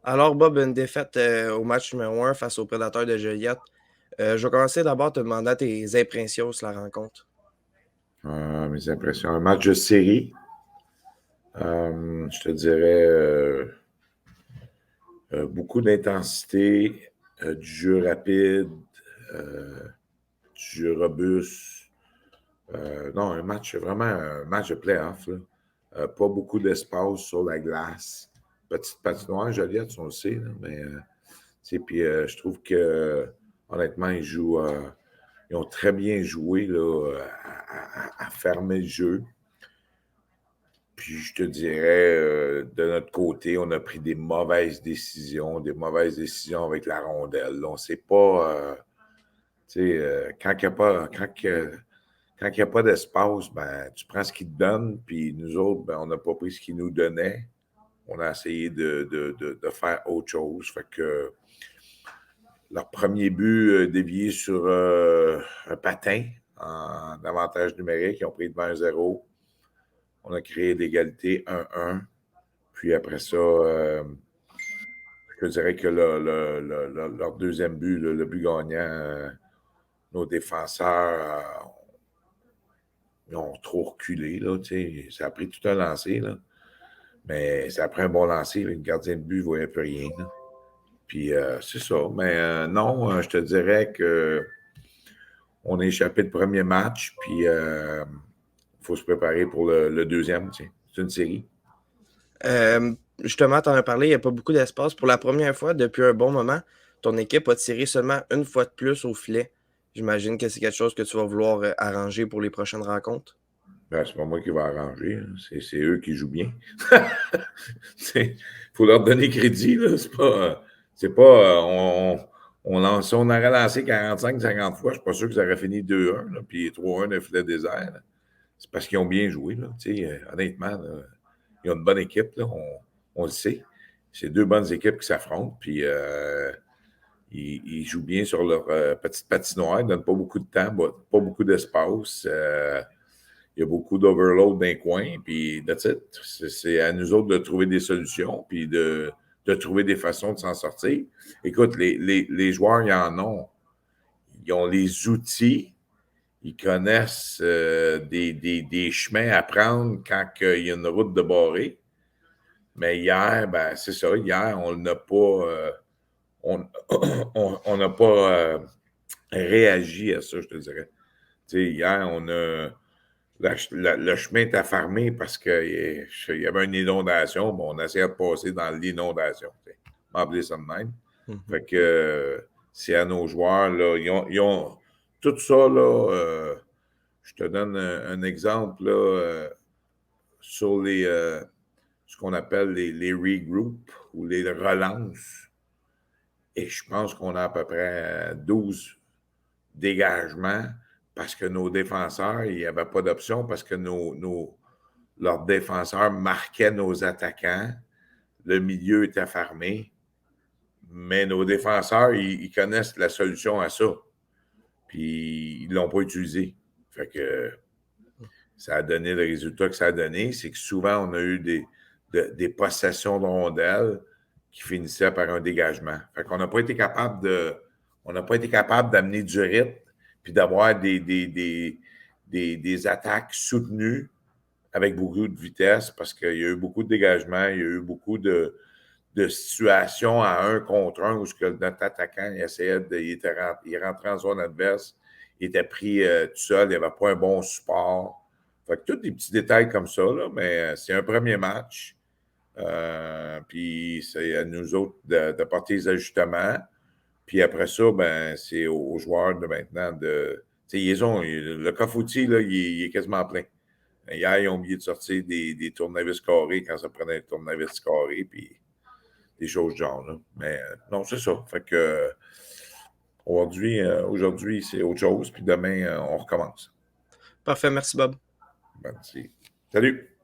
Alors, Bob, une défaite au match numéro 1 face aux Prédateurs de Joliette. Je vais commencer d'abord à te demander tes impressions sur la rencontre. Mes impressions. Un match de série, je te dirais beaucoup d'intensité, du jeu rapide, euh, du jeu robuste. Non, vraiment un match de playoff. Là. Pas beaucoup d'espace sur la glace. Petite patinoire, Joliette, on le sait, là, mais puis je trouve que honnêtement, ils ont très bien joué là, à fermer le jeu. Puis je te dirais, de notre côté, on a pris des mauvaises décisions avec la rondelle. On ne sait pas, tu sais, quand il y a pas d'espace, ben, tu prends ce qu'ils te donnent, puis nous autres, ben, on n'a pas pris ce qu'ils nous donnaient. On a essayé de faire autre chose. Fait que leur premier but dévié sur un patin en avantage numérique, ils ont pris devant 1-0. On a créé l'égalité 1-1. Puis après ça, je te dirais que leur deuxième but, le but gagnant, nos défenseurs ils ont trop reculé. Là, ça a pris tout un lancer. Là. Mais ça a pris un bon lancer. Le gardien de but ne voyait plus rien. Là. Puis c'est ça. Mais non, je te dirais que on a échappé le premier match. Puis il faut se préparer pour le deuxième. C'est une série. Justement, tu en as parlé, il n'y a pas beaucoup d'espace. Pour la première fois depuis un bon moment, ton équipe a tiré seulement une fois de plus au filet. J'imagine que c'est quelque chose que tu vas vouloir arranger pour les prochaines rencontres. Ben, c'est pas moi qui vais arranger. Hein. C'est eux qui jouent bien. Il faut leur donner crédit. Là. C'est pas si on aurait lancé 45-50 fois, je ne suis pas sûr qu'ils auraient fini 2-1, là, puis 3-1 de filet désert. Là. C'est parce qu'ils ont bien joué. Là. Honnêtement, là, ils ont une bonne équipe. Là, on le sait. C'est deux bonnes équipes qui s'affrontent. Puis ils jouent bien sur leur petite patinoire. Ils ne donnent pas beaucoup de temps, pas beaucoup d'espace. Il y a beaucoup d'overload dans les coins, puis that's it. C'est à nous autres de trouver des solutions, puis de trouver des façons de s'en sortir. Écoute, les joueurs, ils en ont. Ils ont les outils, ils connaissent des chemins à prendre quand il y a une route de barrée. Mais hier, ben, c'est ça, hier, on n'a pas, on n'a pas réagi à ça, je te dirais. Tu sais, hier, on a le chemin est affarmé parce qu'il y avait une inondation. Bon, on essayait de passer dans l'inondation. M'appeler ça de même. Mhm. Fait que c'est à nos joueurs, là, ils ont tout ça, là, je te donne un exemple, là, sur ce qu'on appelle les regroups ou les relances. Et je pense qu'on a à peu près 12 dégagements parce que nos défenseurs, il n'y avait pas d'option parce que leurs défenseurs marquaient nos attaquants. Le milieu était fermé. Mais nos défenseurs, ils connaissent la solution à ça. Puis ils ne l'ont pas utilisé. Fait que ça a donné le résultat que ça a donné. C'est que souvent, on a eu des possessions de rondelles qui finissaient par un dégagement. Fait qu'on n'a pas été capable on n'a pas été capable d'amener du rythme puis d'avoir des attaques soutenues avec beaucoup de vitesse parce qu'il y a eu beaucoup de dégagements, il y a eu beaucoup de situations à un contre un où notre attaquant il rentrait en zone adverse, il était pris tout seul, il n'y avait pas un bon support. Fait que tous des petits détails comme ça, là, mais c'est un premier match. Puis c'est à nous autres de porter les ajustements. Puis après ça, ben, c'est aux joueurs de maintenant de. Le coffre-outil, là, il est quasiment plein. Hier, ils ont oublié de sortir des tournevis carrés quand ça prenait un tournevis carré, puis des choses du genre. Là. Mais non, c'est ça. Fait que aujourd'hui, c'est autre chose, puis demain, on recommence. Parfait, merci Bob. Merci. Salut!